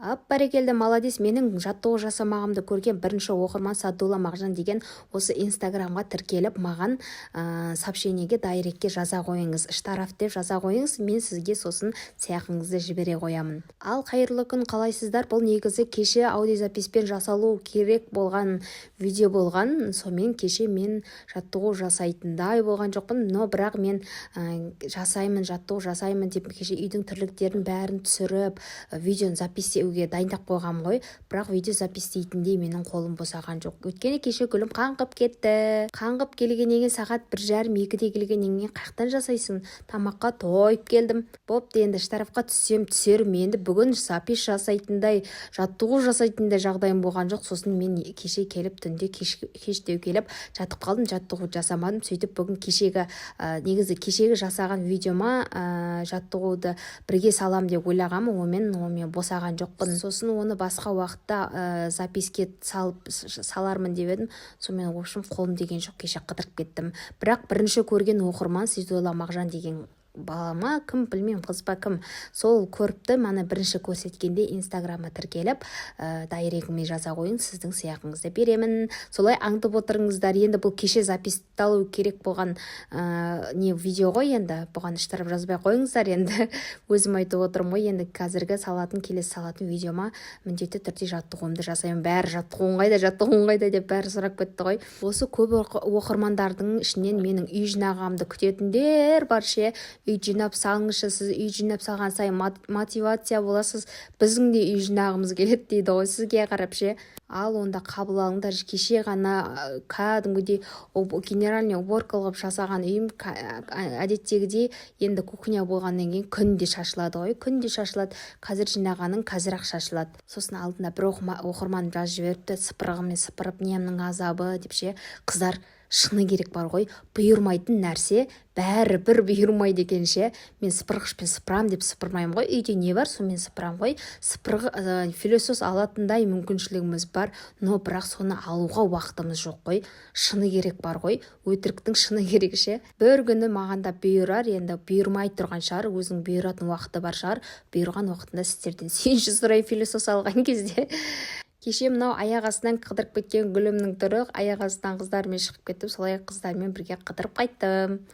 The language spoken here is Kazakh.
Бәрекелді, молодец. Менің жаттығу жасамағымды көрген бірінші оқырман Садулла Мағжан деген осы инстаграмға тіркеліп маған сообщениеге, дайрекке жаза қойыңыз, штараф деп жаза қойыңыз, мен сізге сосын сыйақыңызды жібере қоямын. Ал қайырлы күн, қалайсыздар? Бұл негізі кеше аудиозаписпен жасалу керек болған видео болған. Сонымен кеше мен жаттығу жасайтындай болған жоқпын, но бірақ мен жаттығу жасаймын деп кеше үйдің тірліктерін бәрін түсіріп видеоны запистеуге дайындап қойғам ғой, бірақ видео запистейтіндей менің қолым босаған жоқ. Өйткені кеше гүлім қаңғып кетті. Қаңғып келгеннен кейін сағат 1:30-2-де келгеннен кейін қаяқтан жасайсың? Тамаққа тойып келдім. Бопты, енді штрафқа түсерім. Енді бүгін запис жасайтындай, жаттығу жасайтындай жағдайым болған жоқ. Сосын мен кеше келіп түнде кештеу келіп жатып қалдым, жаттығу жасамадым. Сөйтіп бүгін негізі кешегі жасаған видеома жаттығуды бірге салам деп ойлағанмын, онымен босаған жоқпын. Сосын оны басқа уақытта записке салармын деп едім. Сонымен в общем қолым деген жоқ, кеше қыдырып кеттім. Бірақ бірінші көрген оқырман Садулла Мағжан деген балама, кім білмеймін, қыз ба кім, сол көріпті, мана бірінші көрсеткенде инстаграмға тіркеліп дайрегіме жаза қойың, сіздің сыйақыңызды беремін. Солай аңдып отырыңыздар. Енді бұл кеше записталу керек болған видео ғой, енді бұған штраф жазбай қойыңыздар. Енді өзім айтып отырмын ғой, енді қазіргі келесі салатын видеома міндетті түрде жаттығуымды жасаймын. Бәрі жаттығуың қайда деп бәрі сұрап кетті ғой. Осы көп оқырмандардың ішінен менің үй жинағымды күтетіндер бар ше. Үй жинап салыңызшы, сіз үй жинап салған сайын мотивация боласыз, біздің де үй жинағымыз келеді дейді ғой сізге қарап ше. Ал онда қабыл алыңдар. Кеше ғана кәдімгідей генеральный уборка қылып жасаған үйім әдеттегідей енді кухня болғаннан кейін күнде шашылады ғой, күнде шашылады. Қазір жинағаның қазір-ақ шашылады. Сосын алдында бір оқырман жазып жіберіпті, сыпырғымен сыпырып немнің азабы деп ше. Қыздар, шыны керек бар ғой, бұйырмайтын нәрсе бәрі бір бұйырмайды екен ше. Мен сыпырғышпен сыпырам деп сыпырмаймын ғой, үйде не бар сомен сыпырам ғой. Пылесос алатындай мүмкіншілігіміз бар, но бірақ соны алуға уақытымыз жоқ қой. Шыны керек бар ғой, өтіріктің шыны керек ше. Bir күні маған да бұйырар, енді бұйырмай тұрған шығар, өзінің бұйыратын уақыты бар шығар. Бұйырған уақытында сіздерден сүйінші сұрай пылесос алған кезде. Кеше мынау аяқ астынан қыдырып кеткен гүлімнің түрі, аяқ астынан қыздармен шығып кеттім, солай қыздармен бірге қыдырып қайттым.